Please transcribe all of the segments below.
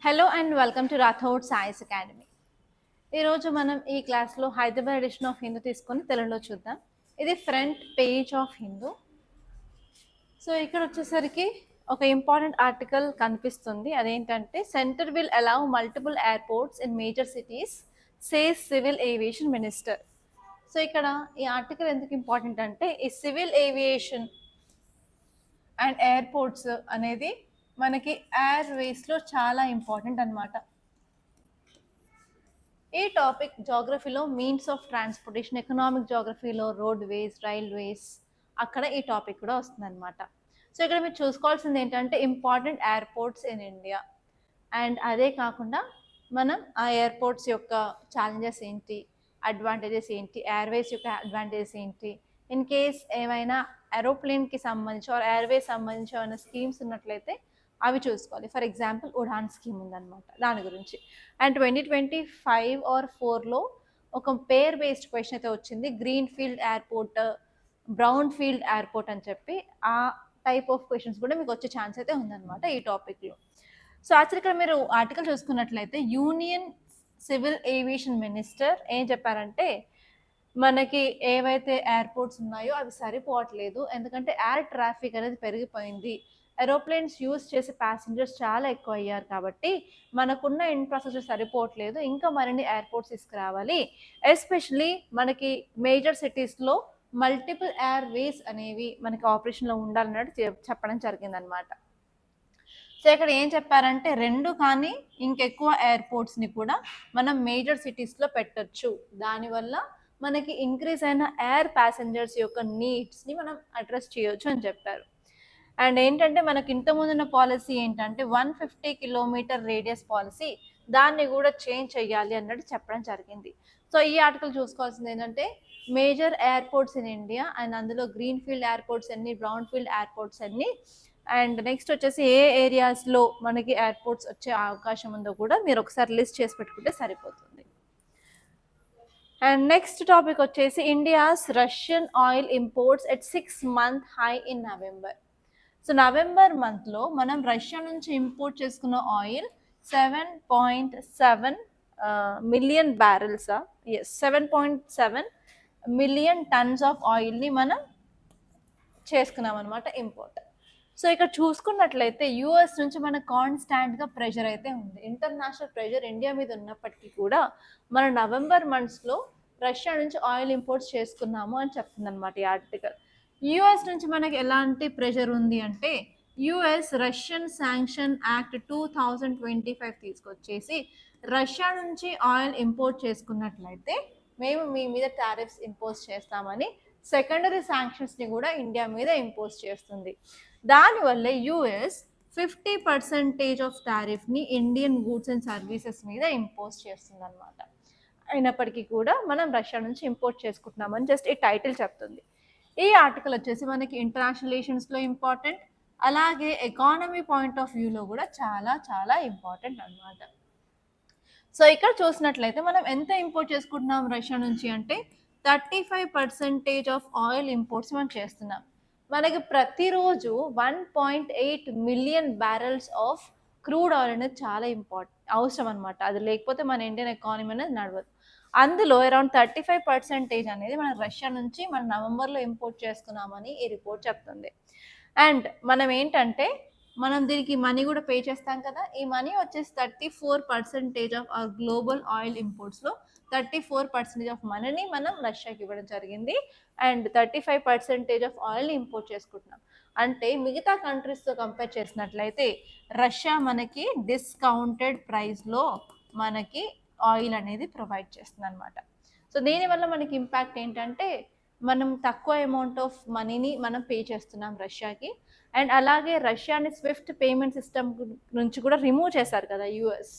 Hello and welcome to Rathod science academy. ఈరోజు మనం ఈ క్లాస్లో హైదరాబాద్ ఎడిషన్ ఆఫ్ హిందూ తీసుకొని తెలుగులో చూద్దాం. ఇది front page of Hindu. So ఇక్కడ వచ్చేసరికి ఒక ఇంపార్టెంట్ ఆర్టికల్ కనిపిస్తుంది. అదేంటంటే centre will allow multiple airports in major cities says civil aviation minister. So ఇక్కడ ఈ ఆర్టికల్ ఎందుకు ఇంపార్టెంట్ అంటే ఈ సివిల్ ఏవియేషన్ అండ్ ఎయిర్పోర్ట్స్ అనేది మనకి ఎయిర్వేస్లో చాలా ఇంపార్టెంట్ అనమాట. ఈ టాపిక్ జాగ్రఫీలో మీన్స్ ఆఫ్ ట్రాన్స్పోర్టేషన్, ఎకనామిక్ జాగ్రఫీలో రోడ్వేస్, రైల్వేస్, అక్కడ ఈ టాపిక్ కూడా వస్తుంది అనమాట. సో ఇక్కడ మీరు చూసుకోవాల్సింది ఏంటంటే important airports in India, and అదే కాకుండా మనం ఆ ఎయిర్పోర్ట్స్ యొక్క ఛాలెంజెస్ ఏంటి, అడ్వాంటేజెస్ ఏంటి, ఎయిర్వేస్ యొక్క అడ్వాంటేజెస్ ఏంటి, ఇన్ కేస్ ఏమైనా ఏరోప్లేన్కి సంబంధించి ఆర్ ఎయిర్వేస్ సంబంధించి ఏమైనా స్కీమ్స్ ఉన్నట్లయితే అవి చూసుకోవాలి. ఫర్ ఎగ్జాంపుల్ ఉడాన్ స్కీమ్ ఉందన్నమాట, దాని గురించి. అండ్ 2025 ఆర్ 4లో ఒక పేర్ బేస్డ్ క్వశ్చన్ అయితే వచ్చింది, green field airport, brown field airport అని చెప్పి. ఆ టైప్ ఆఫ్ క్వశ్చన్స్ కూడా మీకు వచ్చే ఛాన్స్ అయితే ఉందన్నమాట ఈ టాపిక్లో. సో యాక్చువల్లీ ఇక్కడ మీరు ఆర్టికల్ చూసుకున్నట్లయితే యూనియన్ సివిల్ ఏవియేషన్ మినిస్టర్ ఏం చెప్పారంటే మనకి ఏవైతే ఎయిర్పోర్ట్స్ ఉన్నాయో అవి సరిపోవట్లేదు, ఎందుకంటే ఎయిర్ ట్రాఫిక్ అనేది పెరిగిపోయింది, ఏరోప్లేన్స్ యూజ్ చేసే ప్యాసింజర్స్ చాలా ఎక్కువ అయ్యారు, కాబట్టి మనకున్న ఇన్ఫ్రాస్ట్రక్చర్ సరిపోవట్లేదు, ఇంకా మరిన్ని ఎయిర్పోర్ట్స్ తీసుకురావాలి. ఎస్పెషలీ మనకి మేజర్ సిటీస్లో మల్టిపుల్ ఎయిర్వేస్ అనేవి మనకి ఆపరేషన్లో ఉండాలన్నట్టు చెప్పడం జరిగిందనమాట. సో ఇక్కడ ఏం చెప్పారంటే రెండు కానీ ఇంకెక్కువ ఎయిర్పోర్ట్స్ని కూడా మనం మేజర్ సిటీస్లో పెట్టచ్చు, దానివల్ల మనకి ఇంక్రీజ్ అయిన ఎయిర్ ప్యాసింజర్స్ యొక్క నీడ్స్ని మనం అడ్రస్ చేయొచ్చు అని చెప్పారు. అండ్ ఏంటంటే మనకి ఇంతకుముందున్న పాలసీ ఏంటంటే 150 కిలోమీటర్ రేడియస్ పాలసీ, దాన్ని కూడా చేంజ్ చేయాలి అన్నట్టు చెప్పడం జరిగింది. సో ఈ ఆర్టికల్ చూసుకోవాల్సింది ఏంటంటే major airports in India, and అందులో గ్రీన్ ఫీల్డ్ ఎయిర్పోర్ట్స్ ఎన్ని, బ్రౌన్ ఫీల్డ్ ఎయిర్పోర్ట్స్ ఎన్ని, అండ్ నెక్స్ట్ వచ్చేసి ఏ ఏరియాస్లో మనకి ఎయిర్పోర్ట్స్ వచ్చే అవకాశం ఉందో కూడా మీరు ఒకసారి లిస్ట్ చేసి పెట్టుకుంటే సరిపోతుంది. అండ్ నెక్స్ట్ టాపిక్ వచ్చేసి India's Russian oil imports at 6-month high in November. So November మంత్లో మనం రష్యా నుంచి ఇంపోర్ట్ చేసుకున్న ఆయిల్ 7.7 మిలియన్ బ్యారెల్సా, ఎస్ 7.7 మిలియన్ టన్స్ ఆఫ్ ఆయిల్ని మనం చేసుకున్నాం అనమాట ఇంపోర్ట్. సో ఇక్కడ చూసుకున్నట్లయితే యూఎస్ నుంచి మనకు కాన్స్టాంట్గా ప్రెషర్ అయితే ఉంది, ఇంటర్నేషనల్ ప్రెషర్ ఇండియా మీద ఉన్నప్పటికీ కూడా మన నవంబర్ మంత్స్లో రష్యా నుంచి ఆయిల్ ఇంపోర్ట్స్ చేసుకున్నాము అని చెప్తుంది అనమాట ఈ ఆర్టికల్. యూఎస్ నుంచి మనకి ఎలాంటి ప్రెషర్ ఉంది అంటే యుఎస్ రష్యన్ శాంక్షన్ యాక్ట్ 2025 తీసుకొచ్చేసి రష్యా నుంచి ఆయిల్ ఇంపోర్ట్ చేసుకున్నట్లయితే మేము మీ మీద టారిఫ్స్ ఇంపోజ్ చేస్తామని సెకండరీ శాంక్షన్స్ని కూడా ఇండియా మీద ఇంపోజ్ చేస్తుంది. దానివల్ల యుఎస్ 50% ఆఫ్ టారిఫ్ని ఇండియన్ గూడ్స్ అండ్ సర్వీసెస్ మీద ఇంపోజ్ చేస్తుంది అనమాట. అయినప్పటికీ కూడా మనం రష్యా నుంచి ఇంపోర్ట్ చేసుకుంటున్నామని జస్ట్ ఈ టైటిల్ చెప్తుంది. ఈ ఆర్టికల్ వచ్చేసి మనకి ఇంటర్నేషనల్ రిలేషన్స్లో ఇంపార్టెంట్, అలాగే ఎకానమీ పాయింట్ ఆఫ్ వ్యూలో కూడా చాలా చాలా ఇంపార్టెంట్ అనమాట. సో ఇక్కడ చూసినట్లయితే మనం ఎంత ఇంపోర్ట్ చేసుకుంటున్నాం రష్యా నుంచి అంటే 35% ఆఫ్ ఆయిల్ ఇంపోర్ట్స్ మనం చేస్తున్నాం. మనకి ప్రతిరోజు 1.8 million barrels of crude oil అనేది చాలా అవసరం అనమాట. అది లేకపోతే మన ఇండియన్ ఎకానమీ అనేది నడవదు. అందులో అరౌండ్ 35% అనేది మన రష్యా నుంచి మన నవంబర్లో ఇంపోర్ట్ చేసుకున్నామని ఈ రిపోర్ట్ చెప్తుంది. అండ్ మనం ఏంటంటే మనం దీనికి మనీ కూడా పే చేస్తాం కదా, ఈ మనీ వచ్చేసి 34% ఆఫ్ అవర్ గ్లోబల్ ఆయిల్ ఇంపోర్ట్స్లో 34% ఆఫ్ మనీని మనం రష్యాకి ఇవ్వడం జరిగింది, అండ్ 35% ఆఫ్ ఆయిల్ని ఇంపోర్ట్ చేసుకుంటున్నాం. అంటే మిగతా కంట్రీస్తో కంపేర్ చేసినట్లయితే రష్యా మనకి డిస్కౌంటెడ్ ప్రైస్లో మనకి ఆయిల్ అనేది ప్రొవైడ్ చేస్తుంది అనమాట. సో దీనివల్ల మనకి ఇంపాక్ట్ ఏంటంటే మనం తక్కువ అమౌంట్ ఆఫ్ మనీని మనం పే చేస్తున్నాం రష్యాకి, అండ్ అలాగే రష్యాని స్విఫ్ట్ పేమెంట్ సిస్టమ్ నుంచి కూడా రిమూవ్ చేశారు కదా యుఎస్.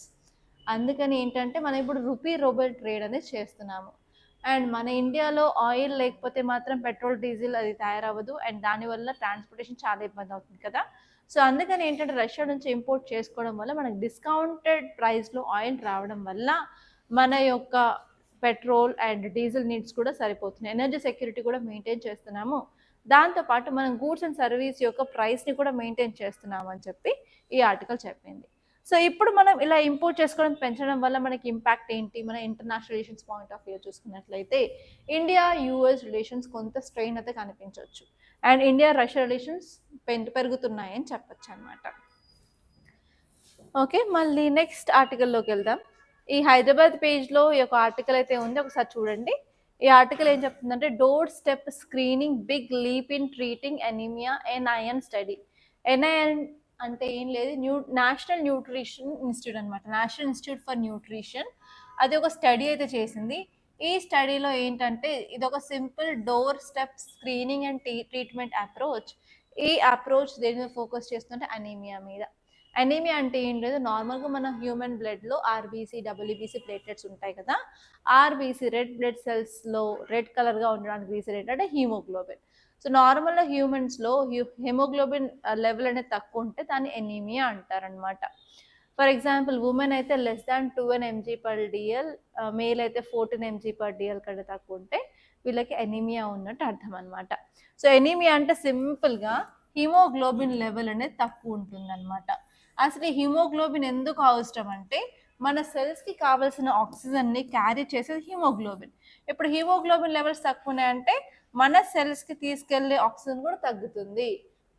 అందుకని ఏంటంటే మనం ఇప్పుడు రూపీ రూబెల్ ట్రేడ్ అనేది చేస్తున్నాము. అండ్ మన ఇండియాలో ఆయిల్ లేకపోతే మాత్రం పెట్రోల్ డీజిల్ అది తయారవ్వదు, అండ్ దానివల్ల ట్రాన్స్పోర్టేషన్ చాలా ఇబ్బంది అవుతుంది కదా. సో అందుకని ఏంటంటే రష్యా నుంచి ఇంపోర్ట్ చేసుకోవడం వల్ల మనకు డిస్కౌంటెడ్ ప్రైస్లో ఆయిల్ రావడం వల్ల మన యొక్క పెట్రోల్ అండ్ డీజిల్ నీడ్స్ కూడా సరిపోతున్నాయి, ఎనర్జీ సెక్యూరిటీ కూడా మెయింటైన్ చేస్తున్నాము, దాంతోపాటు మనం గూడ్స్ అండ్ సర్వీస్ యొక్క ప్రైస్ని కూడా మెయింటైన్ చేస్తున్నాము అని చెప్పి ఈ ఆర్టికల్ చెప్పింది. సో ఇప్పుడు మనం ఇలా ఇంపోర్ట్ చేసుకోవడం పెంచడం వల్ల మనకి ఇంపాక్ట్ ఏంటి, మన international relations point of view చూసుకున్నట్లయితే ఇండియా యూఎస్ రిలేషన్స్ కొంత స్ట్రెయిన్ అయితే కనిపించవచ్చు, అండ్ ఇండియా రష్యా రిలేషన్స్ పెరుగుతున్నాయని చెప్పచ్చు అనమాట. ఓకే, మళ్ళీ నెక్స్ట్ ఆర్టికల్లోకి వెళ్దాం. ఈ హైదరాబాద్ పేజ్లో ఈ యొక్క ఆర్టికల్ అయితే ఉంది, ఒకసారి చూడండి. ఈ ఆర్టికల్ ఏం చెప్తుందంటే doorstep screening big leap in treating anaemia NIN study. NIN అంటే ఏం లేదు, నేషనల్ న్యూట్రిషన్ ఇన్స్టిట్యూట్ అనమాట, నేషనల్ ఇన్స్టిట్యూట్ ఫర్ న్యూట్రిషన్. అది ఒక స్టడీ అయితే చేసింది. ఈ స్టడీలో ఏంటంటే ఇది ఒక simple door step screening and treatment approach. ఈ అప్రోచ్ దేని మీద ఫోకస్ చేస్తుంటే అనీమియా మీద. అనీమియా అంటే ఏం లేదు, నార్మల్గా మన హ్యూమన్ బ్లడ్లో ఆర్బీసీ డబ్ల్యూబీసీ ప్లేటెట్స్ ఉంటాయి కదా. ఆర్బీసీ రెడ్ బ్లడ్ సెల్స్లో రెడ్ కలర్గా ఉండడానికి రీజన్ ఏంటంటే హీమోగ్లోబిన్. సో నార్మల్గా హ్యూమన్స్లో హెమోగ్లోబిన్ లెవెల్ అనేది తక్కువ ఉంటే దాన్ని ఎనీమియా అంటారనమాట. ఫర్ ఎగ్జాంపుల్ ఉమెన్ అయితే లెస్ దాన్ 12 mg/dl, మేల్ అయితే 14 mg/dl కంటే తక్కువ ఉంటే వీళ్ళకి ఎనీమియా ఉన్నట్టు అర్థం అనమాట. సో ఎనీమియా అంటే సింపుల్గా హిమోగ్లోబిన్ లెవెల్ అనేది తక్కువ ఉంటుంది అనమాట. అసలు ఈ హిమోగ్లోబిన్ ఎందుకు అవసరం అంటే మన సెల్స్కి కావాల్సిన ఆక్సిజన్ని క్యారీ చేసేది హిమోగ్లోబిన్. ఇప్పుడు హిమోగ్లోబిన్ లెవెల్స్ తక్కువ ఉన్నాయంటే మన సెల్స్కి తీసుకెళ్లే ఆక్సిజన్ కూడా తగ్గుతుంది.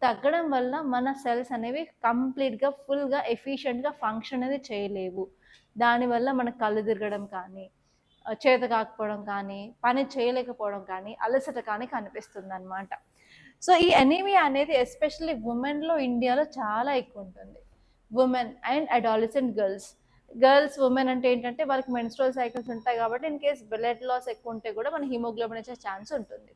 తగ్గడం వల్ల మన సెల్స్ అనేవి కంప్లీట్గా ఫుల్గా ఎఫిషియెంట్గా ఫంక్షన్ అనేది చేయలేవు. దానివల్ల మనకు కళ్ళు తిరగడం కానీ, చేత కాకపోవడం కానీ, పని చేయలేకపోవడం కానీ, అలసట కానీ కనిపిస్తుంది అనమాట. సో ఈ ఎనీమియా అనేది ఎస్పెషల్లీ ఉమెన్లో ఇండియాలో చాలా ఎక్కువ ఉంటుంది. Women and adolescent girls women అంటే ఏంటంటే వాళ్ళకి మెన్స్ట్రువల్ సైకిల్స్ ఉంటాయి కాబట్టి ఇన్ కేస్ బ్లడ్ లాస్ ఎక్కువ ఉంటే కూడా మన హిమోగ్లోబిన్ వచ్చే ఛాన్స్ ఉంటుంది.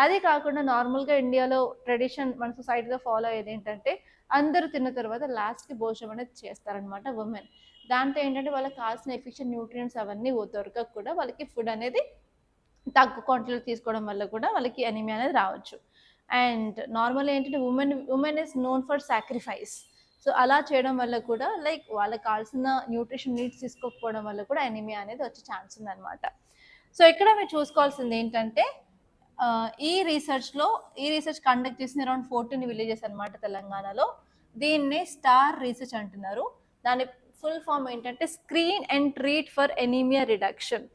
అదే కాకుండా నార్మల్గా ఇండియాలో ట్రెడిషన్ మన సొసైటీలో ఫాలో అయ్యేది ఏంటంటే అందరూ తిన్న తర్వాత లాస్ట్కి భోజనం అనేది చేస్తారనమాట ఉమెన్. దాంతో ఏంటంటే వాళ్ళకి కావాల్సిన ఎఫిషియెంట్ న్యూట్రియంట్స్ అవన్నీ దొరకక కూడా వాళ్ళకి ఫుడ్ అనేది తక్కువ క్వాంటిటీలో తీసుకోవడం వల్ల కూడా వాళ్ళకి ఎనీమియా అనేది రావచ్చు. అండ్ నార్మల్ ఏంటంటే women is known for sacrifice. So అలా చేయడం వల్ల కూడా లైక్ వాళ్ళకి కావాల్సిన న్యూట్రిషన్ నీడ్స్ తీసుకోకపోవడం వల్ల కూడా ఎనీమియా అనేది వచ్చే ఛాన్స్ ఉందన్నమాట. సో ఇక్కడ మీరు చూసుకోవాల్సింది ఏంటంటే ఈ రీసెర్చ్ కండక్ట్ చేసిన అరౌండ్ 14 విలేజెస్ అనమాట తెలంగాణలో. దీన్ని స్టార్ రీసెర్చ్ అంటున్నారు. దాని ఫుల్ ఫామ్ ఏంటంటే screen and treat for anaemia reduction.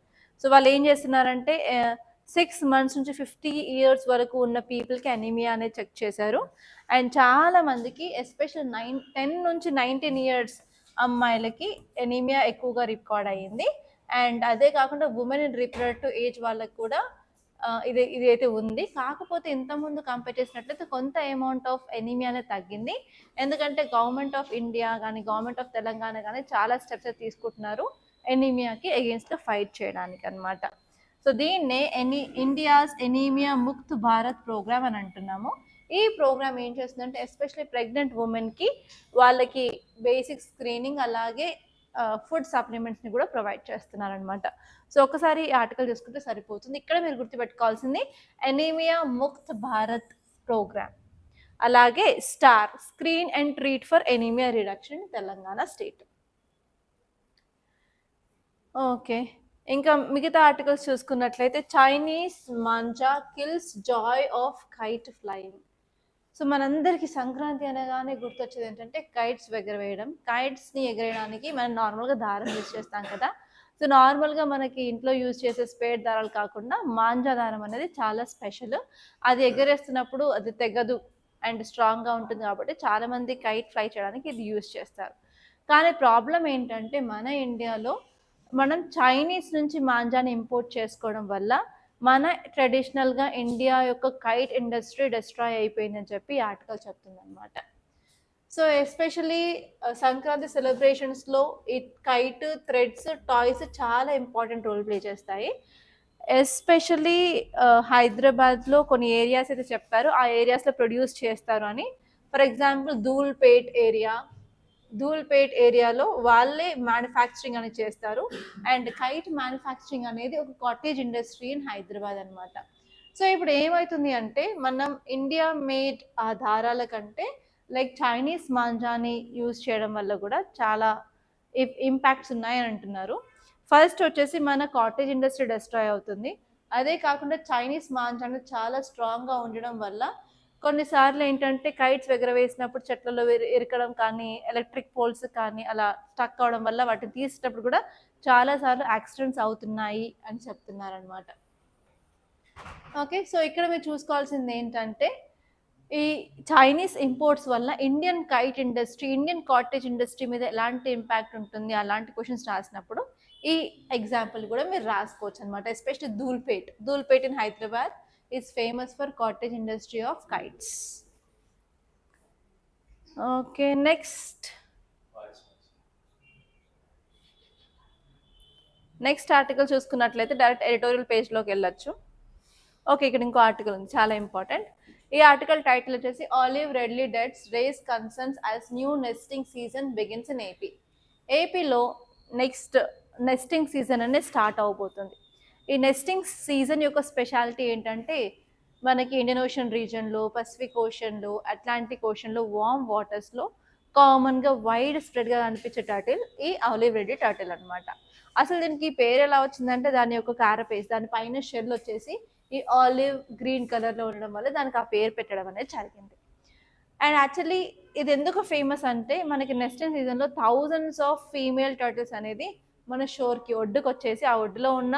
So వాళ్ళు ఏం చేస్తున్నారంటే 6 months నుంచి 50 years వరకు ఉన్న పీపుల్కి అనీమియా అనేది చెక్ చేశారు. అండ్ చాలా మందికి ఎస్పెషల్ 10 నుంచి 19 years అమ్మాయిలకి ఎనీమియా ఎక్కువగా రికార్డ్ అయ్యింది. అండ్ అదే కాకుండా ఉమెన్ ఇన్ రిప్రొడక్టివ్ ఏజ్ వాళ్ళకి కూడా ఇది అయితే ఉంది. కాకపోతే ఇంతకుముందు కంపేర్ చేసినట్లయితే కొంత అమౌంట్ ఆఫ్ ఎనీమియా అనేది తగ్గింది. ఎందుకంటే గవర్నమెంట్ ఆఫ్ ఇండియా కానీ గవర్నమెంట్ ఆఫ్ తెలంగాణ కానీ చాలా స్టెప్స్ తీసుకుంటున్నారు ఎనీమియాకి అగేన్స్ట్గా ఫైట్ చేయడానికి అనమాట. సో దీన్నే India's anaemia Mukt Bharat programme అని అంటున్నాము. ఈ ప్రోగ్రామ్ ఏం చేస్తుందంటే ఎస్పెషల్లీ ప్రెగ్నెంట్ ఉమెన్కి వాళ్ళకి బేసిక్ స్క్రీనింగ్ అలాగే ఫుడ్ సప్లిమెంట్స్ని కూడా ప్రొవైడ్ చేస్తున్నారనమాట. సో ఒకసారి ఈ ఆర్టికల్ చూసుకుంటే సరిపోతుంది. ఇక్కడ మీరు గుర్తుపెట్టుకోవాల్సింది ఎనీమియా ముక్త్ భారత్ ప్రోగ్రామ్, అలాగే star screen and treat for anaemia reduction in Telangana state. Okay, ఇంకా మిగతా ఆర్టికల్స్ చూసుకున్నట్లయితే Chinese manja kills Joy of kite flying. So మనందరికీ సంక్రాంతి అనగానే గుర్తొచ్చేది ఏంటంటే కైట్స్ ఎగరవేయడం. కైట్స్ని ఎగరేయడానికి మనం నార్మల్గా దారం యూజ్ చేస్తాం కదా. సో నార్మల్గా మనకి ఇంట్లో యూజ్ చేసే స్పేర్ దారాలు కాకుండా మాంజా దారం అనేది చాలా స్పెషల్. అది ఎగరేస్తున్నప్పుడు అది తెగదు అండ్ స్ట్రాంగ్గా ఉంటుంది కాబట్టి చాలామంది కైట్ ఫ్లై చేయడానికి ఇది యూజ్ చేస్తారు. కానీ ప్రాబ్లం ఏంటంటే మన ఇండియాలో మనం చైనీస్ నుంచి మాంజాని ఇంపోర్ట్ చేసుకోవడం వల్ల మన ట్రెడిషనల్గా ఇండియా యొక్క కైట్ ఇండస్ట్రీ డిస్ట్రాయ్ అయిపోయిందని చెప్పి ఈ ఆర్టికల్ చెప్తుంది అనమాట. సో ఎస్పెషలీ సంక్రాంతి సెలబ్రేషన్స్లో ఈ కైట్ థ్రెడ్స్ టాయ్స్ చాలా ఇంపార్టెంట్ రోల్ ప్లే చేస్తాయి. ఎస్పెషలీ హైదరాబాద్లో కొన్ని ఏరియాస్ అయితే చెప్పారు, ఆ ఏరియాస్లో ప్రొడ్యూస్ చేస్తారు అని. ఫర్ ఎగ్జాంపుల్ ధూల్పేట్ ఏరియాలో వాళ్ళే మ్యానుఫ్యాక్చరింగ్ అనేది చేస్తారు. అండ్ కైట్ మ్యానుఫ్యాక్చరింగ్ అనేది ఒక కాటేజ్ ఇండస్ట్రీ ఇన్ హైదరాబాద్ అనమాట. సో ఇప్పుడు ఏమవుతుంది అంటే మనం ఇండియా మేడ్ ఆ దారాల కంటే లైక్ చైనీస్ మాంజాని యూజ్ చేయడం వల్ల కూడా చాలా ఇంపాక్ట్స్ ఉన్నాయని అంటున్నారు. ఫస్ట్ వచ్చేసి మన కాటేజ్ ఇండస్ట్రీ డిస్ట్రాయ్ అవుతుంది. అదే కాకుండా చైనీస్ మాంజా అనేది చాలా స్ట్రాంగ్గా ఉండడం వల్ల కొన్నిసార్లు ఏంటంటే కైట్స్ ఎగరవేసినప్పుడు చెట్లలో ఇరకడం కానీ, ఎలక్ట్రిక్ పోల్స్ కానీ అలా స్టక్ అవడం వల్ల వాటిని తీసేటప్పుడు కూడా చాలాసార్లు యాక్సిడెంట్స్ అవుతున్నాయి అని చెప్తున్నారనమాట. ఓకే. సో ఇక్కడ మీరు చూసుకోవాల్సింది ఏంటంటే ఈ చైనీస్ ఇంపోర్ట్స్ వల్ల Indian kite industry, Indian cottage industry మీద ఎలాంటి ఇంపాక్ట్ ఉంటుంది అలాంటి క్వశ్చన్స్ రాసినప్పుడు ఈ ఎగ్జాంపుల్ కూడా మీరు రాసుకోవచ్చు అనమాట. Especially Dhoolpet in Hyderabad is famous for cottage industry of kites. Okay, next article చూసుకున్నట్లయితే డైరెక్ట్ ఎడిటోరియల్ పేజ్లోకి వెళ్ళొచ్చు. ఓకే, ఇక్కడ ఇంకో ఆర్టికల్ ఉంది చాలా ఇంపార్టెంట్. ఈ ఆర్టికల్ టైటిల్ వచ్చేసి olive ridley deaths raise concerns as new nesting season begins in AP. ఏపీలో నెక్స్ట్ నెస్టింగ్ సీజన్ అనేది స్టార్ట్ అవబోతుంది. ఈ నెస్టింగ్ సీజన్ యొక్క స్పెషాలిటీ ఏంటంటే మనకి ఇండియన్ ఓషన్ రీజన్లో, పసిఫిక్ ఓషన్లో, అట్లాంటిక్ ఓషన్లో, వార్మ్ వాటర్స్లో కామన్గా వైడ్ స్ప్రెడ్గా కనిపించే టర్టిల్ ఈ ఆలివ్ రెడ్లీ టర్టిల్ అనమాట. అసలు దీనికి పేరు ఎలా వచ్చిందంటే దాని యొక్క క్యారపేస్, దాని పైన షెల్ వచ్చేసి ఈ ఆలివ్ గ్రీన్ కలర్లో ఉండడం వల్ల దానికి ఆ పేరు పెట్టడం అనేది జరిగింది. అండ్ యాక్చువల్లీ ఇది ఎందుకు ఫేమస్ అంటే మనకి నెస్టింగ్ సీజన్లో థౌజండ్స్ ఆఫ్ ఫీమేల్ టర్టిల్స్ అనేది మన షోర్కి ఒడ్డుకు వచ్చేసి ఆ ఒడ్డులో ఉన్న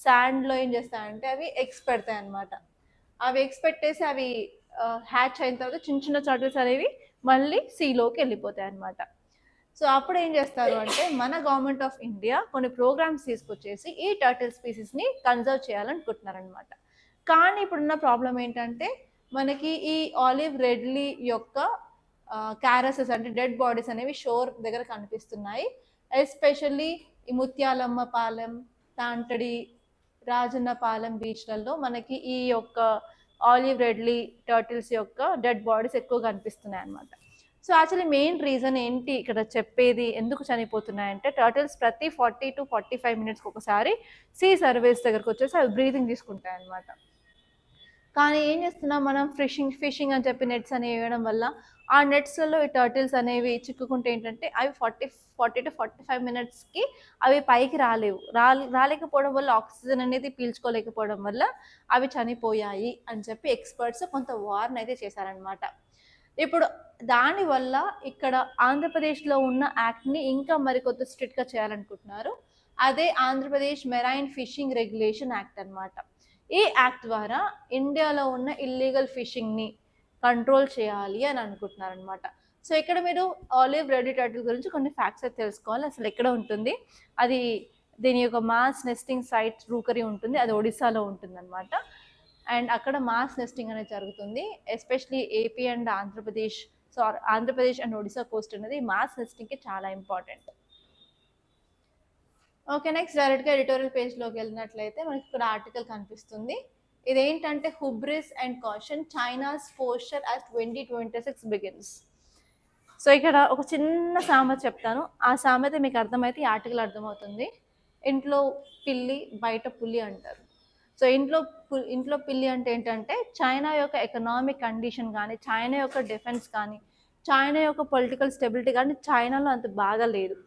శాండ్లో ఏం చేస్తాయంటే అవి ఎగ్స్ పెడతాయి అనమాట. అవి ఎగ్స్ పెట్టేసి అవి హ్యాచ్ అయిన తర్వాత చిన్న చిన్న టర్టిల్స్ అనేవి మళ్ళీ సీలోకి వెళ్ళిపోతాయి అనమాట. సో అప్పుడు ఏం చేస్తారు అంటే మన గవర్నమెంట్ ఆఫ్ ఇండియా కొన్ని ప్రోగ్రామ్స్ తీసుకొచ్చేసి ఈ టర్టిల్ స్పీసీస్ని కన్జర్వ్ చేయాలనుకుంటున్నారనమాట. కానీ ఇప్పుడున్న ప్రాబ్లం ఏంటంటే మనకి ఈ ఆలివ్ రెడ్లీ యొక్క క్యారసెస్ అంటే డెడ్ బాడీస్ అనేవి షోర్ దగ్గర కనిపిస్తున్నాయి. ఎస్పెషల్లీ ఈ ముత్యాలమ్మ పాలెం, తాంటడి, రాజన్న పాలెం బీచ్లలో మనకి ఈ యొక్క ఆలివ్ రెడ్లీ టర్టిల్స్ యొక్క డెడ్ బాడీస్ ఎక్కువ కనిపిస్తున్నాయి అన్నమాట. సో యాక్చువల్లీ మెయిన్ రీజన్ ఏంటి ఇక్కడ చెప్పేది ఎందుకు చనిపోతున్నాయంటే టర్టిల్స్ ప్రతి 40 to 45 minutes ఒకసారి సీ సర్వేస్ దగ్గరకు వచ్చేసి అవి బ్రీతింగ్ తీసుకుంటాయి అన్నమాట. కానీ ఏం చేస్తున్నాం మనం ఫిషింగ్ అని చెప్పి నెట్స్ అనేవి వేయడం వల్ల ఆ నెట్స్లలో ఈ టర్టిల్స్ అనేవి చిక్కుకుంటే ఏంటంటే అవి 40 to 45 minutesకి అవి పైకి రాలేకపోవడం వల్ల ఆక్సిజన్ అనేది పీల్చుకోలేకపోవడం వల్ల అవి చనిపోయాయి అని చెప్పి ఎక్స్పర్ట్స్ కొంత వార్న్ అయితే చేశారనమాట. ఇప్పుడు దానివల్ల ఇక్కడ ఆంధ్రప్రదేశ్లో ఉన్న యాక్ట్ని ఇంకా మరికొంత స్ట్రిక్ట్గా చేయాలనుకుంటున్నారు. అదే Andhra Pradesh marine fishing regulation act అనమాట. ఈ యాక్ట్ ద్వారా ఇండియాలో ఉన్న ఇల్లీగల్ ఫిషింగ్ని కంట్రోల్ చేయాలి అని అనుకుంటున్నారు అనమాట. సో ఇక్కడ మీరు ఆలివ్ రెడ్లీ టర్టిల్ గురించి కొన్ని ఫ్యాక్ట్స్ అయితే తెలుసుకోవాలి. అసలు ఎక్కడ ఉంటుంది అది, దీని యొక్క మాస్ నెస్టింగ్ సైట్ రూకరీ ఉంటుంది, అది ఒడిశాలో ఉంటుంది అనమాట. అండ్ అక్కడ మాస్ నెస్టింగ్ అనేది జరుగుతుంది. Especially AP and Andhra Pradesh and Odisha coast అనేది మాస్ నెస్టింగ్కి చాలా ఇంపార్టెంట్. ఓకే, నెక్స్ట్ డైరెక్ట్గా ఎడిటోరియల్ పేజ్లోకి వెళ్ళినట్లయితే మనకి ఇక్కడ ఆర్టికల్ కనిపిస్తుంది. ఇదేంటంటే hubris and caution China's posture as 2026 begins. So ఇక్కడ ఒక చిన్న సామెత చెప్తాను, ఆ సామెత మీకు అర్థమైతే ఈ ఆర్టికల్ అర్థమవుతుంది. ఇంట్లో పిల్లి బయట పులి అంటారు. సో ఇంట్లో పిల్లి అంటే ఏంటంటే చైనా యొక్క ఎకనామిక్ కండిషన్ కానీ, చైనా యొక్క డిఫెన్స్ కానీ, చైనా యొక్క పొలిటికల్ స్టెబిలిటీ కానీ చైనాలో అంత బాగా లేదు,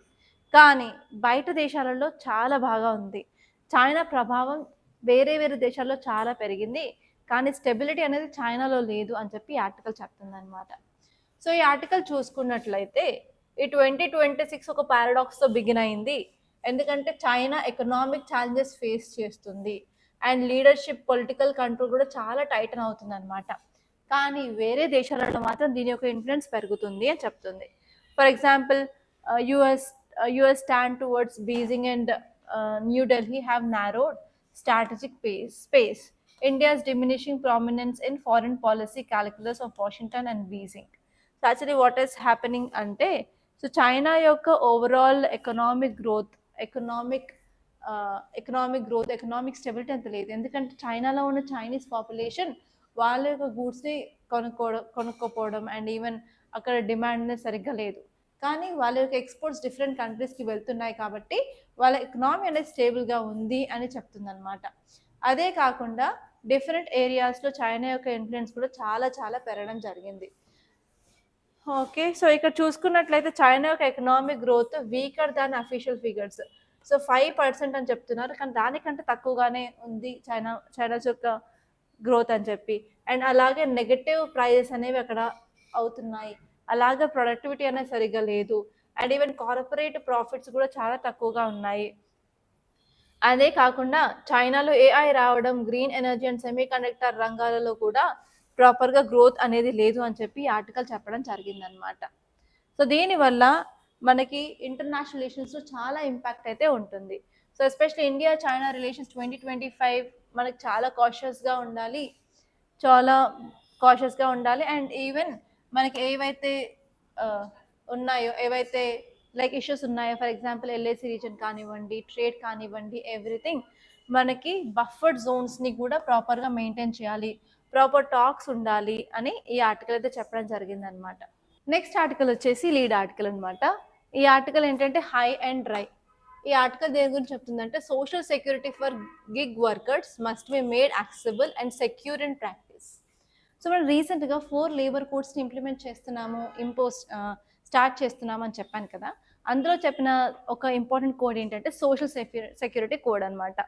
కానీ బయట దేశాలలో చాలా బాగా ఉంది. చైనా ప్రభావం వేరే దేశాల్లో చాలా పెరిగింది, కానీ స్టెబిలిటీ అనేది చైనాలో లేదు అని చెప్పి ఈ ఆర్టికల్ చెప్తుంది అనమాట. సో ఈ ఆర్టికల్ చూసుకున్నట్లయితే ఈ 2026 ఒక పారాడాక్స్తో బిగిన్ అయింది. ఎందుకంటే చైనా ఎకనామిక్ ఛాలెంజెస్ ఫేస్ చేస్తుంది అండ్ లీడర్షిప్, పొలిటికల్ కంట్రోల్ కూడా చాలా టైటన్ అవుతుంది అనమాట. కానీ వేరే దేశాలలో మాత్రం దీని యొక్క ఇన్ఫ్లుయెన్స్ పెరుగుతుంది అని చెప్తుంది. For example US stand towards Beijing and New Delhi have narrowed strategic space. India's diminishing prominence in foreign policy calculus of Washington and Beijing. So actually what is happening ante, so China యొక్క overall economic stability అంత లేదు. ఎందుకంటే చైనాలో ఉన్న Chinese population వాళ్ళ యొక్క గూడ్స్ని కొనుక్కోపోవడం and even అక్కడ demand సరిగ్గా లేదు. కానీ వాళ్ళ యొక్క ఎక్స్పోర్ట్స్ డిఫరెంట్ కంట్రీస్కి వెళ్తున్నాయి కాబట్టి వాళ్ళ ఎకనామీ అనేది స్టేబుల్గా ఉంది అని చెప్తుంది అనమాట. అదే కాకుండా డిఫరెంట్ ఏరియాస్లో చైనా యొక్క ఇన్ఫ్లుయెన్స్ కూడా చాలా చాలా పెరగడం జరిగింది. ఓకే, సో ఇక్కడ చూసుకున్నట్లయితే చైనా యొక్క ఎకనామిక్ గ్రోత్ వీకర్ దాన్ అఫీషియల్ ఫిగర్స్. సో 5% అని చెప్తున్నారు, కానీ దానికంటే తక్కువగానే ఉంది చైనా యొక్క గ్రోత్ అని చెప్పి. అండ్ అలాగే నెగటివ్ ప్రైజెస్ అనేవి అక్కడ అవుతున్నాయి. అలాగే ప్రొడక్టివిటీ అనేది సరిగ్గా లేదు. అండ్ ఈవెన్ కార్పొరేట్ ప్రాఫిట్స్ కూడా చాలా తక్కువగా ఉన్నాయి. అదే కాకుండా చైనాలో ఏఐ రావడం, green energy and semi conductor రంగాలలో కూడా ప్రాపర్గా గ్రోత్ అనేది లేదు అని చెప్పి ఈ ఆర్టికల్ చెప్పడం జరిగిందనమాట. సో దీనివల్ల మనకి ఇంటర్నేషనల్ రిలేషన్స్లో చాలా ఇంపాక్ట్ అయితే ఉంటుంది. So especially India China relations 2025 మనకి చాలా కాషియస్గా ఉండాలి, చాలా కాషియస్గా ఉండాలి. అండ్ ఈవెన్ మనకి ఏవైతే ఉన్నాయో, ఏవైతే లైక్ ఇష్యూస్ ఉన్నాయో, ఫర్ ఎగ్జాంపుల్ ఎల్ఏసి రీజన్ కానివ్వండి, ట్రేడ్ కానివ్వండి, ఎవ్రీథింగ్ మనకి బఫర్డ్ జోన్స్ని కూడా ప్రాపర్గా మెయింటైన్ చేయాలి, ప్రాపర్ టాక్స్ ఉండాలి అని ఈ ఆర్టికల్ అయితే చెప్పడం జరిగిందనమాట. నెక్స్ట్ ఆర్టికల్ వచ్చేసి లీడ్ ఆర్టికల్ అనమాట. ఈ ఆర్టికల్ ఏంటంటే హై అండ్ డ్రై. ఈ ఆర్టికల్ దేని గురించి చెప్తుందంటే social security for gig workers must be made accessible and secure in practice. So మనం రీసెంట్గా 4 లేబర్ కోడ్స్ని ఇంప్లిమెంట్ చేస్తున్నాము, స్టార్ట్ చేస్తున్నాము అని చెప్పాను కదా. అందులో చెప్పిన ఒక ఇంపార్టెంట్ కోడ్ ఏంటంటే సోషల్ సెక్యూరిటీ కోడ్ అనమాట.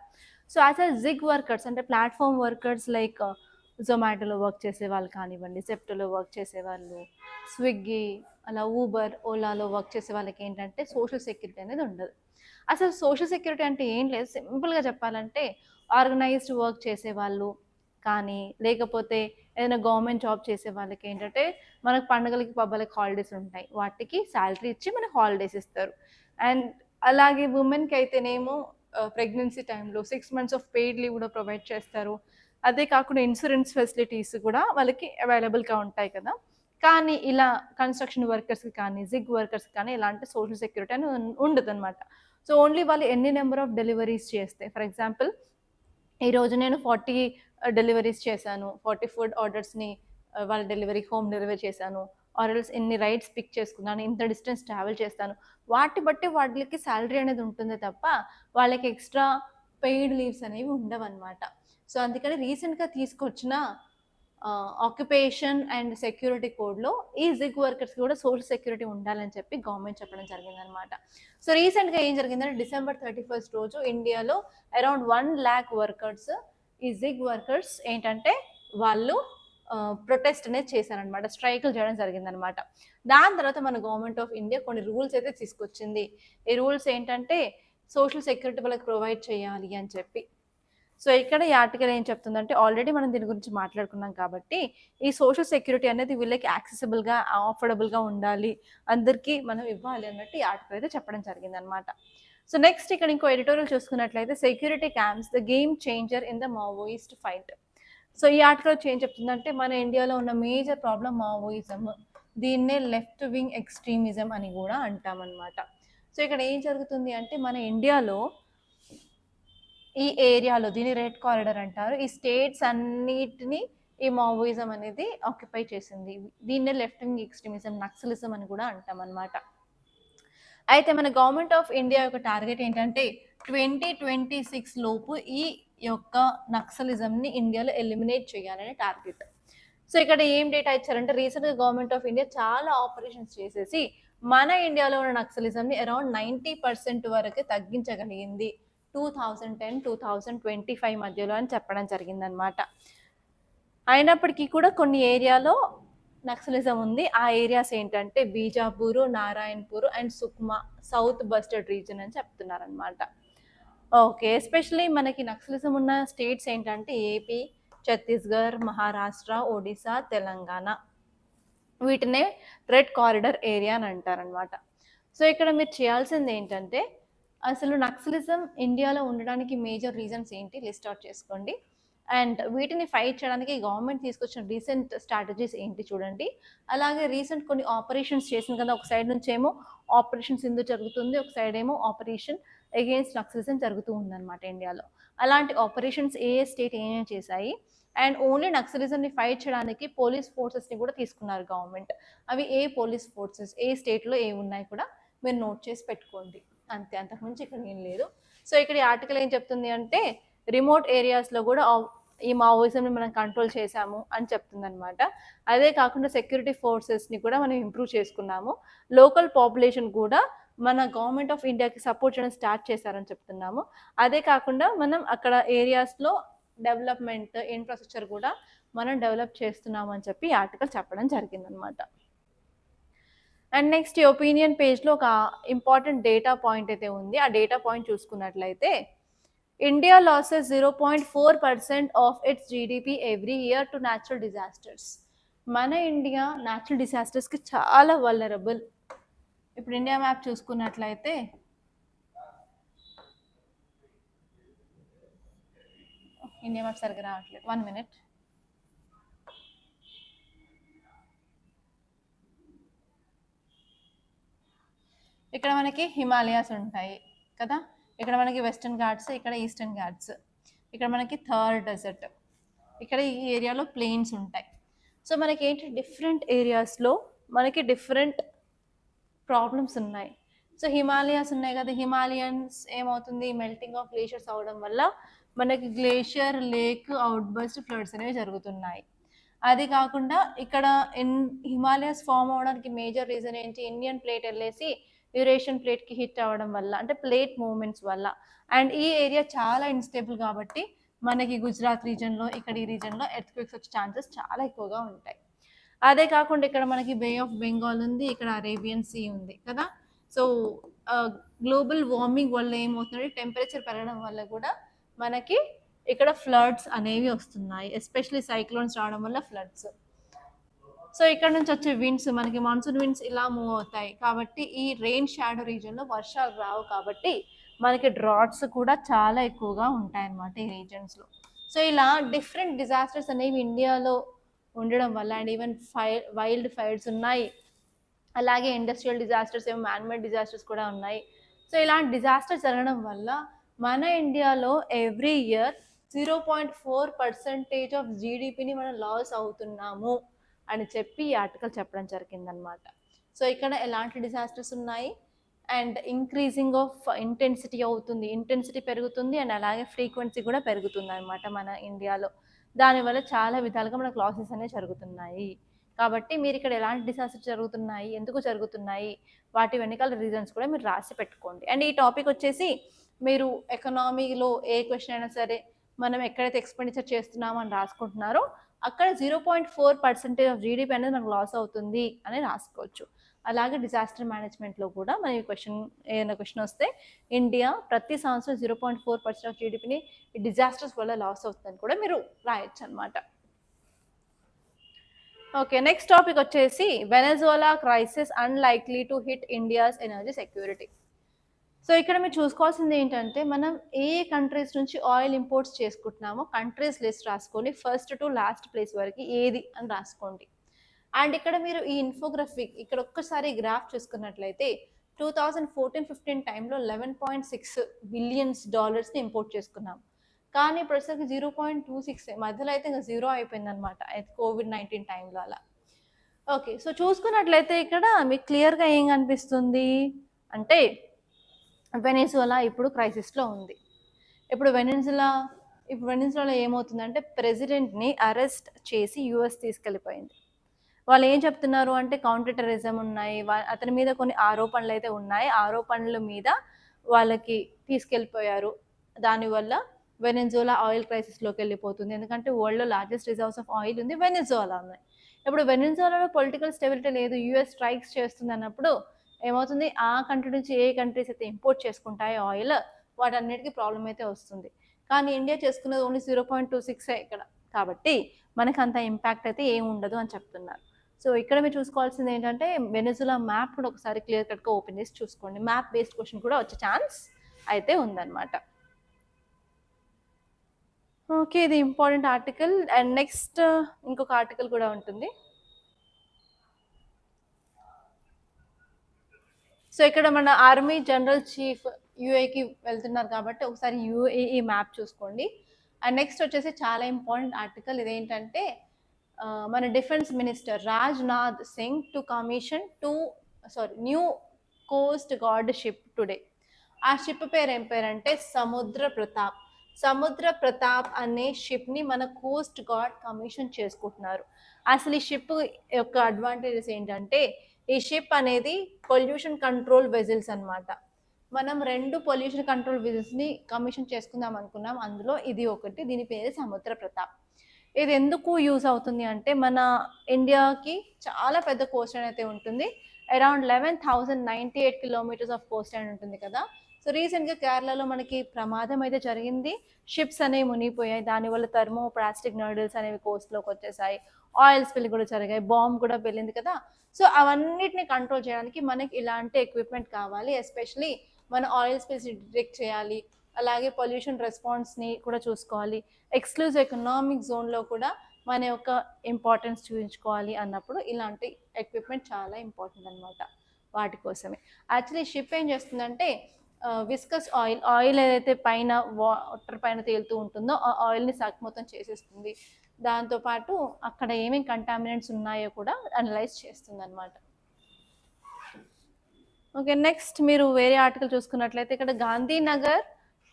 So as a zig workers అంటే ప్లాట్ఫామ్ వర్కర్స్ లైక్ జొమాటోలో వర్క్ చేసే వాళ్ళు కానివ్వండి, జెప్టోలో వర్క్ చేసేవాళ్ళు, స్విగ్గీ, అలా ఊబర్, ఓలాలో వర్క్ చేసే వాళ్ళకి ఏంటంటే సోషల్ సెక్యూరిటీ అనేది ఉండదు. అసలు సోషల్ సెక్యూరిటీ అంటే ఏం లేదు, సింపుల్గా చెప్పాలంటే ఆర్గనైజ్డ్ వర్క్ చేసేవాళ్ళు కానీ, లేకపోతే ఏదైనా గవర్నమెంట్ జాబ్ చేసే వాళ్ళకి ఏంటంటే మనకు పండుగలకి పబ్బలకి హాలిడేస్ ఉంటాయి, వాటికి శాలరీ ఇచ్చి మనకు హాలిడేస్ ఇస్తారు. అండ్ అలాగే ఉమెన్కి అయితేనేమో ప్రెగ్నెన్సీ టైంలో 6 months ఆఫ్ పెయిడ్ లీవ్ కూడా ప్రొవైడ్ చేస్తారు. అదే కాకుండా ఇన్సూరెన్స్ ఫెసిలిటీస్ కూడా వాళ్ళకి అవైలబుల్గా ఉంటాయి కదా. కానీ ఇలా కన్స్ట్రక్షన్ వర్కర్స్కి కానీ, జిగ్ వర్కర్స్కి కానీ ఎలాంటి సోషల్ సెక్యూరిటీ అని ఉండదు అనమాట. సో ఓన్లీ వాళ్ళు ఎన్ని నెంబర్ ఆఫ్ డెలివరీస్ చేస్తే, ఫర్ ఎగ్జాంపుల్ ఈరోజు నేను 40 డెలివరీస్ చేశాను, 40 ఫుడ్ ఆర్డర్స్ని వాళ్ళ డెలివరీ హోమ్ డెలివరీ చేశాను, ఆర్ఎల్స్ ఇన్ని రైడ్స్ పిక్ చేసుకున్నాను, ఇంత డిస్టెన్స్ ట్రావెల్ చేస్తాను, వాటి బట్టి వాళ్ళకి శాలరీ అనేది ఉంటుంది తప్ప వాళ్ళకి ఎక్స్ట్రా పెయిడ్ లీవ్స్ అనేవి ఉండవన్నమాట. సో అందుకని రీసెంట్గా తీసుకొచ్చిన ఆక్యుపేషన్ అండ్ సెక్యూరిటీ కోడ్లో ఈ జిగ్ వర్కర్స్కి కూడా సోషల్ సెక్యూరిటీ ఉండాలని చెప్పి గవర్నమెంట్ చెప్పడం జరిగిందనమాట. సో రీసెంట్గా ఏం జరిగిందంటే December 31 రోజు ఇండియాలో అరౌండ్ 1 lakh వర్కర్స్, ఈ జిగ్ వర్కర్స్ ఏంటంటే వాళ్ళు ప్రొటెస్ట్ అనేది చేశారనమాట, స్ట్రైకులు చేయడం జరిగిందనమాట. దాని తర్వాత మన గవర్నమెంట్ ఆఫ్ ఇండియా కొన్ని రూల్స్ అయితే తీసుకొచ్చింది. ఈ రూల్స్ ఏంటంటే సోషల్ సెక్యూరిటీ వాళ్ళకి ప్రొవైడ్ చేయాలి అని చెప్పి. సో ఇక్కడ ఈ ఆర్టికల్ ఏం చెప్తుందంటే ఆల్రెడీ మనం దీని గురించి మాట్లాడుకున్నాం కాబట్టి ఈ సోషల్ సెక్యూరిటీ అనేది వీళ్ళకి యాక్సెసిబుల్గా, అఫోర్డబుల్గా ఉండాలి, అందరికీ మనం ఇవ్వాలి అన్నట్టు ఈ ఆర్టికల్ అయితే చెప్పడం జరిగింది అనమాట. సో నెక్స్ట్ ఇక్కడ ఇంకో ఎడిటోరియల్ చూసుకున్నట్లయితే security camps the game changer in the Maoist fight. So ఈ ఆర్టికల్ ఏం చెప్తుందంటే మన ఇండియాలో ఉన్న మేజర్ ప్రాబ్లం మావోయిజం, దీన్నే లెఫ్ట్ వింగ్ ఎక్స్ట్రీమిజం అని కూడా అంటామన్నమాట. సో ఇక్కడ ఏం జరుగుతుంది అంటే మన ఇండియాలో ఈ ఏరియాలో, దీన్ని రెడ్ కారిడార్ అంటారు, ఈ స్టేట్స్ అన్నిటినీ ఈ మావోయిజం అనేది ఆక్యుపై చేసింది. దీన్నే లెఫ్ట్ వింగ్ ఎక్స్ట్రీమిజం, నక్సలిజం అని కూడా అంటాం అనమాట. అయితే మన గవర్నమెంట్ ఆఫ్ ఇండియా యొక్క టార్గెట్ ఏంటంటే 2026 లోపు ఈ యొక్క నక్సలిజంని ఇండియాలో ఎలిమినేట్ చేయాలనే టార్గెట్. సో ఇక్కడ ఏం డేటా ఇచ్చారంటే రీసెంట్గా గవర్నమెంట్ ఆఫ్ ఇండియా చాలా ఆపరేషన్స్ చేసేసి మన ఇండియాలో ఉన్న నక్సలిజంని అరౌండ్ 90% వరకు తగ్గించగలిగింది 2010-2025 మధ్యలో అని చెప్పడం జరిగిందనమాట. అయినప్పటికీ కూడా కొన్ని ఏరియాలో నక్సలిజం ఉంది. ఆ ఏరియాస్ ఏంటంటే Bijapur, Narayanpur and Sukma, south bustard reason అని చెప్తున్నారనమాట. ఓకే, ఎస్పెషలీ మనకి నక్సలిజం ఉన్న స్టేట్స్ ఏంటంటే ఏపీ, ఛత్తీస్గఢ్, మహారాష్ట్ర, ఒడిశా, తెలంగాణ. వీటినే రెడ్ కారిడార్ ఏరియా అని అంటారనమాట. సో ఇక్కడ మీరు చేయాల్సింది ఏంటంటే అసలు నక్సలిజం ఇండియాలో ఉండడానికి మేజర్ రీజన్స్ ఏంటి లిస్ట్ అవుట్ చేసుకోండి. అండ్ వీటిని ఫైట్ చేయడానికి గవర్నమెంట్ తీసుకొచ్చిన రీసెంట్ స్ట్రాటజీస్ ఏంటి చూడండి. అలాగే రీసెంట్ కొన్ని ఆపరేషన్స్ చేసింది కదా, ఒక సైడ్ నుంచి ఏమో ఆపరేషన్ సింధు జరుగుతుంది, ఒక సైడ్ ఏమో ఆపరేషన్ అగెయిన్స్ట్ నక్సలిజం జరుగుతూ ఉందన్నమాట ఇండియాలో. అలాంటి ఆపరేషన్స్ ఏ స్టేట్ ఏమేమి చేశాయి, అండ్ ఓన్లీ నక్సలిజంని ఫైట్ చేయడానికి పోలీస్ ఫోర్సెస్ని కూడా తీసుకున్నారు గవర్నమెంట్. అవి ఏ పోలీస్ ఫోర్సెస్, ఏ స్టేట్లో ఏ ఉన్నాయి కూడా మీరు నోట్ చేసి పెట్టుకోండి. అంతే, అంతకుమించి ఇక్కడ ఏం లేదు. సో ఇక్కడ ఈ ఆర్టికల్ ఏం చెప్తుంది అంటే రిమోట్ ఏరియాస్లో కూడా ఈ మావోయిజంని మనం కంట్రోల్ చేశాము అని చెప్తుంది అనమాట. అదే కాకుండా సెక్యూరిటీ ఫోర్సెస్ని కూడా మనం ఇంప్రూవ్ చేసుకున్నాము, లోకల్ పాపులేషన్ కూడా మన గవర్నమెంట్ ఆఫ్ ఇండియాకి సపోర్ట్ చేయడం స్టార్ట్ చేశారని చెప్తున్నాము. అదే కాకుండా మనం అక్కడ ఏరియాస్లో డెవలప్మెంట్, ఇన్ఫ్రాస్ట్రక్చర్ కూడా మనం డెవలప్ చేస్తున్నాం అని చెప్పి ఈ ఆర్టికల్ చెప్పడం జరిగిందనమాట. అండ్ నెక్స్ట్ ఈ ఒపీనియన్ పేజ్లో ఒక ఇంపార్టెంట్ డేటా పాయింట్ అయితే ఉంది. ఆ డేటా పాయింట్ చూసుకున్నట్లయితే India losses 0.4% of it's GDP every year to natural disasters. మన ఇండియా న్యాచురల్ డిజాస్టర్స్కి చాలా వల్నరబుల్. ఇప్పుడు ఇండియా మ్యాప్ చూసుకున్నట్లయితే ఇండియా మ్యాప్ సరిగ్గా రావట్లేదు, 1 minute. ఇక్కడ మనకి హిమాలయాస్ ఉంటాయి కదా, ఇక్కడ మనకి వెస్టర్న్ ఘాట్స్, ఇక్కడ ఈస్టర్న్ ఘాట్స్, ఇక్కడ మనకి థార్ డెజర్ట్, ఇక్కడ ఈ ఏరియాలో ప్లెయిన్స్ ఉంటాయి. సో మనకి ఏంటి డిఫరెంట్ ఏరియాస్లో మనకి డిఫరెంట్ ప్రాబ్లమ్స్ ఉన్నాయి. సో హిమాలయాస్ ఉన్నాయి కదా, హిమాలయన్స్ ఏమవుతుంది, మెల్టింగ్ ఆఫ్ గ్లేషియర్స్ అవడం వల్ల మనకి గ్లేషియర్ లేక్ అవుట్బర్స్ట్ ఫ్లడ్స్ అనేవి జరుగుతున్నాయి. అది కాకుండా ఇక్కడ హిమాలయాస్ ఫామ్ అవడానికి మేజర్ రీజన్ ఏంటి, ఇండియన్ ప్లేట్ వెళ్ళేసి యూరేషియన్ ప్లేట్కి హిట్ అవ్వడం వల్ల, అంటే ప్లేట్ మూవ్మెంట్స్ వల్ల. అండ్ ఈ ఏరియా చాలా ఇన్స్టేబుల్ కాబట్టి మనకి గుజరాత్ రీజన్లో, ఇక్కడ ఈ రీజన్లో ఎర్త్క్వేక్స్ వచ్చే ఛాన్సెస్ చాలా ఎక్కువగా ఉంటాయి. అదే కాకుండా ఇక్కడ మనకి బే ఆఫ్ బెంగాల్ ఉంది, ఇక్కడ అరేబియన్ సీ ఉంది కదా. సో గ్లోబల్ వార్మింగ్ వల్ల ఏమవుతుంది, టెంపరేచర్ పెరగడం వల్ల కూడా మనకి ఇక్కడ ఫ్లడ్స్ అనేవి వస్తున్నాయి, ఎస్పెషలీ సైక్లోన్స్ రావడం వల్ల ఫ్లడ్స్. సో ఇక్కడ నుంచి వచ్చే విండ్స్, మనకి మాన్సూన్ విండ్స్ ఇలా మూవ్ అవుతాయి కాబట్టి ఈ రెయిన్ షాడో రీజన్లో వర్షాలు రావు కాబట్టి మనకి డ్రాట్స్ కూడా చాలా ఎక్కువగా ఉంటాయి అన్నమాట ఈ రీజన్స్లో. సో ఇలా డిఫరెంట్ డిజాస్టర్స్ అనేవి ఇండియాలో ఉండడం వల్ల, అండ్ ఈవెన్ వైల్డ్ ఫైర్స్ ఉన్నాయి, అలాగే ఇండస్ట్రియల్ డిజాస్టర్స్, ఏమో మ్యాన్మేడ్ డిజాస్టర్స్ కూడా ఉన్నాయి. సో ఇలాంటి డిజాస్టర్స్ జరగడం వల్ల మన ఇండియాలో ఎవ్రీ ఇయర్ 0.4% ఆఫ్ జీడిపిని మనం లాస్ అవుతున్నాము అని చెప్పి ఈ ఆర్టికల్ చెప్పడం జరిగిందనమాట. సో ఇక్కడ ఎలాంటి డిజాస్టర్స్ ఉన్నాయి, అండ్ ఇంక్రీజింగ్ ఆఫ్ ఇంటెన్సిటీ అవుతుంది, ఇంటెన్సిటీ పెరుగుతుంది, అండ్ అలాగే ఫ్రీక్వెన్సీ కూడా పెరుగుతుంది అనమాట మన ఇండియాలో. దానివల్ల చాలా విధాలుగా మనకు లాసెస్ అనేవి జరుగుతున్నాయి. కాబట్టి మీరు ఇక్కడ ఎలాంటి డిజాస్టర్స్ జరుగుతున్నాయి, ఎందుకు జరుగుతున్నాయి, వాటి వెనకాల రీజన్స్ కూడా మీరు రాసి పెట్టుకోండి. అండ్ ఈ టాపిక్ వచ్చేసి మీరు ఎకనామీలో ఏ క్వశ్చన్ అయినా సరే మనం ఎక్కడైతే ఎక్స్పెండిచర్ చేస్తున్నామో అని రాసుకుంటున్నారో అక్కడ 0.4% ఆఫ్ జీడిపి అనేది మనకు లాస్ అవుతుంది అని రాసుకోవచ్చు. అలాగే డిజాస్టర్ మేనేజ్మెంట్లో కూడా మనకి ఏదైనా క్వశ్చన్ వస్తే ఇండియా ప్రతి సంవత్సరం 0.4% ఆఫ్ జీడిపిని డిజాస్టర్స్ వల్ల లాస్ అవుతుందని కూడా మీరు రాయొచ్చు అనమాట. ఓకే, నెక్స్ట్ టాపిక్ వచ్చేసి Venezuela crisis unlikely to hit India's energy security. So ఇక్కడ మీరు చూసుకోవాల్సింది ఏంటంటే మనం ఏ కంట్రీస్ నుంచి ఆయిల్ ఇంపోర్ట్స్ చేసుకుంటున్నామో కంట్రీస్ లిస్ట్ రాసుకొని ఫస్ట్ టు లాస్ట్ ప్లేస్ వరకు ఏది అని రాసుకోండి. అండ్ ఇక్కడ మీరు ఈ ఇన్ఫోగ్రఫిక్ ఇక్కడ ఒక్కసారి గ్రాఫ్ చూసుకున్నట్లయితే 2014-15 టైంలో $11.6 బిలియన్స్ ఇంపోర్ట్ చేసుకున్నాం. కానీ ప్రస్తుతానికి 0.26 మధ్యలో అయితే ఇంకా 0 అయిపోయింది అనమాట, COVID-19 టైంలో అలా. ఓకే, సో చూసుకున్నట్లయితే ఇక్కడ మీకు క్లియర్గా ఏం కనిపిస్తుంది అంటే వెనిజులా ఇప్పుడు క్రైసిస్లో ఉంది. ఇప్పుడు వెనిజులాలో ఏమవుతుందంటే ప్రెసిడెంట్ని అరెస్ట్ చేసి యుఎస్ తీసుకెళ్ళిపోయింది. వాళ్ళు ఏం చెప్తున్నారు అంటే కౌంటర్ టెర్రరిజం ఉన్నాయి, అతని మీద కొన్ని ఆరోపణలు అయితే ఉన్నాయి, ఆరోపణల మీద వాళ్ళకి తీసుకెళ్ళిపోయారు. దానివల్ల వెనిజులా ఆయిల్ క్రైసిస్లోకి వెళ్ళిపోతుంది. ఎందుకంటే వరల్డ్లో లార్జెస్ట్ రిజర్వ్స్ ఆఫ్ ఆయిల్ ఉంది వెనిజులా ఉన్నాయి. ఇప్పుడు వెనిజులాలో పొలిటికల్ స్టెబిలిటీ లేదు, యుఎస్ స్ట్రైక్స్ చేస్తుంది అన్నప్పుడు ఏమవుతుంది, ఆ కంట్రీ నుంచి ఏ కంట్రీస్ అయితే ఇంపోర్ట్ చేసుకుంటాయో ఆయిల్ వాటన్నిటికీ ప్రాబ్లం అయితే వస్తుంది. కానీ ఇండియా చేసుకున్నది ఓన్లీ 0.26 ఇక్కడ, కాబట్టి మనకు అంత ఇంపాక్ట్ అయితే ఏమి ఉండదు అని చెప్తున్నారు. సో ఇక్కడ మీరు చూసుకోవాల్సింది ఏంటంటే వెనిజులా మ్యాప్ కూడా ఒకసారి క్లియర్ కట్గా ఓపెన్ చేసి చూసుకోండి, మ్యాప్ బేస్డ్ క్వశ్చన్ కూడా వచ్చే ఛాన్స్ అయితే ఉందన్నమాట. ఓకే, ఇది ఇంపార్టెంట్ ఆర్టికల్. అండ్ నెక్స్ట్ ఇంకొక ఆర్టికల్ కూడా ఉంటుంది. సో ఇక్కడ మన ఆర్మీ జనరల్ చీఫ్ యూఏకి వెళ్తున్నారు కాబట్టి ఒకసారి యూఏఈ మ్యాప్ చూసుకోండి. అండ్ నెక్స్ట్ వచ్చేసి చాలా ఇంపార్టెంట్ ఆర్టికల్, ఇదేంటంటే మన defence minister Rajnath Singh to commission new coast guard ship today. ఆ షిప్ పేరు ఏం పేరంటే సముద్ర ప్రతాప్ అనే షిప్ని మన కోస్ట్ గార్డ్ కమిషన్ చేసుకుంటున్నారు. అసలు ఈ షిప్ యొక్క అడ్వాంటేజెస్ ఏంటంటే ఈ షిప్ అనేది పొల్యూషన్ కంట్రోల్ వెజిల్స్ అనమాట. మనం 2 పొల్యూషన్ కంట్రోల్ వెజిల్స్ని కమిషన్ చేసుకుందాం అనుకున్నాం, అందులో ఇది ఒకటి, దీని పేరు సముద్ర ప్రతాప్. ఇది ఎందుకు యూజ్ అవుతుంది అంటే మన ఇండియాకి చాలా పెద్ద కోస్ట్ లైన్ అయితే ఉంటుంది. Around 11,098 kilometres of Coast line ఉంటుంది కదా. సో రీసెంట్గా కేరళలో మనకి ప్రమాదం అయితే జరిగింది. షిప్స్ అనేవి మునిగిపోయాయి. దానివల్ల థర్మో ప్లాస్టిక్ నూడిల్స్ అనేవి కోస్ట్లోకి వచ్చేసాయి. ఆయిల్ స్పిల్ కూడా జరిగాయి. బాంబ్ కూడా వెళ్ళింది కదా. సో అవన్నిటిని కంట్రోల్ చేయడానికి మనకి ఇలాంటి ఎక్విప్మెంట్ కావాలి. ఎస్పెషలీ మన ఆయిల్ స్పిల్స్ డిటెక్ట్ చేయాలి, అలాగే పొల్యూషన్ రెస్పాన్స్ని కూడా చూసుకోవాలి. ఎక్స్క్లూజివ్ ఎకనామిక్ జోన్లో కూడా మన యొక్క ఇంపార్టెన్స్ చూపించుకోవాలి అన్నప్పుడు ఇలాంటి ఎక్విప్మెంట్ చాలా ఇంపార్టెంట్ అనమాట. వాటి కోసమే యాక్చువల్లీ షిప్ ఏం చేస్తుందంటే విస్కస్ ఆయిల్ ఏదైతే పైన వాటర్ పైన తేలుతూ ఉంటుందో ఆ ఆయిల్ని మొత్తం చేసేస్తుంది. దాంతోపాటు అక్కడ ఏమేమి కంటామినెంట్స్ ఉన్నాయో కూడా అనలైజ్ చేస్తుంది అనమాట. ఓకే, నెక్స్ట్ మీరు వేరే ఆర్టికల్ చూసుకున్నట్లయితే ఇక్కడ Gandhinagar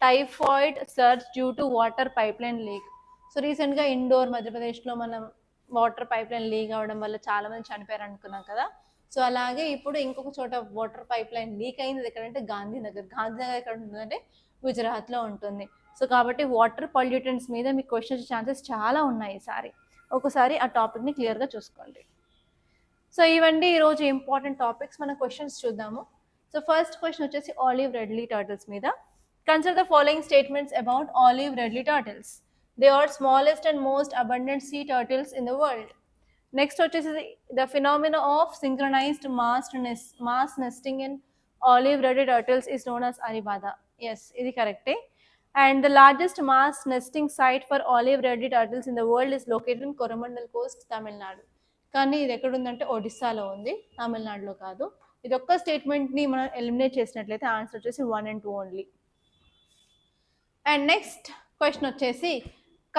typhoid search due to water pipe line leak. So రీసెంట్గా ఇండోర్ మధ్యప్రదేశ్లో మనం వాటర్ పైప్ లైన్ లీక్ అవ్వడం వల్ల చాలామంది చనిపోయారు అనుకున్నాం కదా. సో అలాగే ఇప్పుడు ఇంకొక చోట వాటర్ పైప్ లైన్ లీక్ అయింది. ఎక్కడంటే గాంధీనగర్ ఎక్కడ ఉంటుందంటే గుజరాత్లో ఉంటుంది. సో కాబట్టి వాటర్ పొల్యూటెంట్స్ మీద మీకు క్వశ్చన్ వచ్చే ఛాన్సెస్ చాలా ఉన్నాయి ఈసారి. ఒకసారి ఆ టాపిక్ని క్లియర్గా చూసుకోండి. సో ఇవండి ఈరోజు ఇంపార్టెంట్ టాపిక్స్. మన క్వశ్చన్స్ చూద్దాము. సో ఫస్ట్ క్వశ్చన్ వచ్చేసి ఆలివ్ రెడ్లీ టర్టిల్స్ మీద. Consider the following statements about olive ridley turtles. They are smallest and most abundant sea turtles in the world. Next వచ్చేసి the phenomena of synchronized mass nesting in olive ridley turtles is known as arribada. Yes, ఇది కరెక్టే. And the largest mass nesting site for olive reddly turtles in the world is located in Coromandel Coast, Tamil Nadu. కానీ ఇది ఎక్కడ ఉందంటే ఒడిస్సాలో ఉంది, తమిళనాడులో కాదు. ఇది ఒక్క స్టేట్మెంట్ని మనం ఎలిమినేట్ చేసినట్లయితే ఆన్సర్ వచ్చేసి 1 and 2 only. And next question వచ్చేసి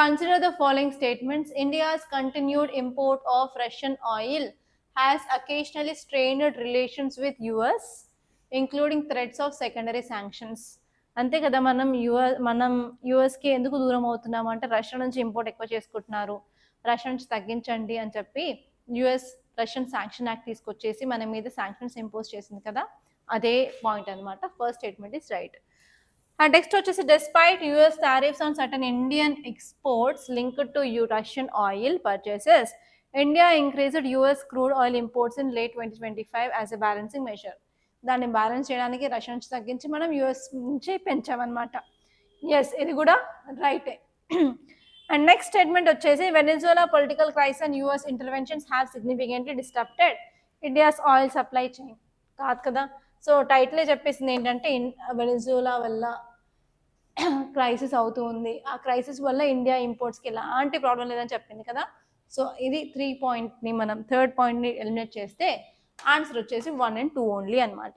consider the following statements. India's continued import of Russian oil has occasionally strained relations with US including threats of secondary sanctions. అంతే కదా, మనం యుఎస్కి ఎందుకు దూరం అవుతున్నాము అంటే రష్యా నుంచి ఇంపోర్ట్ ఎక్కువ చేసుకుంటున్నారు, రష్యా నుంచి తగ్గించండి అని చెప్పి యుఎస్ రష్యన్ శాంక్షన్ యాక్ట్ తీసుకొచ్చేసి మన మీద శాంక్షన్స్ ఇంపోజ్ చేసింది కదా, అదే పాయింట్ అనమాట. First statement is right. And next వచ్చేసి despite US tariffs on certain Indian exports linked to Russian oil purchases, India increased US crude oil imports in late 2025 as a balancing measure. దాన్ని balance చేయడానికి Russia నుంచి తగ్గించి మనం US నుంచి పెంచామన్నమాట. Yes, ఇది కూడా రైటే. అండ్ నెక్స్ట్ స్టేట్మెంట్ వచ్చేసి Venezuela political crisis and US interventions have significantly disturbed India's oil supply chain. కాదు కదా. సో టైటిలే చెప్పేసింది ఏంటంటే వెనిజులా వల్ల క్రైసిస్ అవుతూ ఉంది, ఆ క్రైసిస్ వల్ల ఇండియా ఇంపోర్ట్స్కి ఎలాంటి ప్రాబ్లం లేదని చెప్పింది కదా. సో ఇది 3 పాయింట్ని మనం థర్డ్ పాయింట్ని ఎలిమినేట్ చేస్తే ఆన్సర్ వచ్చేసి 1 and 2 ఓన్లీ అనమాట.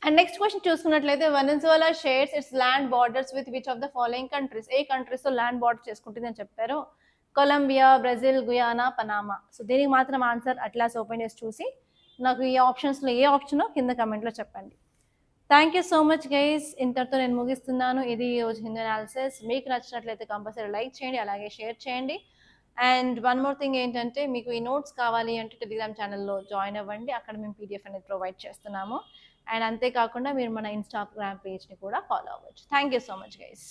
అండ్ నెక్స్ట్ క్వశ్చన్ చూసుకున్నట్లయితే Venezuela shares its land borders with which of the following countries. ఏ కంట్రీస్తో ల్యాండ్ బార్డర్ చేసుకుంటుంది అని చెప్పారు. Colombia, Brazil, Guyana, Panama. So దీనికి మాత్రం ఆన్సర్ అట్లాస్ ఓపెన్ చేసి చూసి నాకు ఈ ఆప్షన్స్లో ఏ ఆప్షనో కింద కమెంట్లో చెప్పండి. Thank you so much guys. ఇంతటితో నేను ముగిస్తున్నాను. ఇది ఈరోజు హిందూ అనాలిసిస్. మీకు నచ్చినట్లయితే కంపల్సరీ లైక్ చేయండి, అలాగే షేర్ చేయండి. అండ్ వన్ మోర్ థింగ్ ఏంటంటే మీకు ఈ నోట్స్ కావాలి అంటే టెలిగ్రామ్ ఛానల్లో జాయిన్ అవ్వండి. అక్కడ మేము పీడిఎఫ్ అనేది ప్రొవైడ్ చేస్తున్నాము. అండ్ అంతేకాకుండా మీరు మన ఇన్స్టాగ్రామ్ పేజ్ని కూడా ఫాలో అవ్వచ్చు. Thank you so much guys.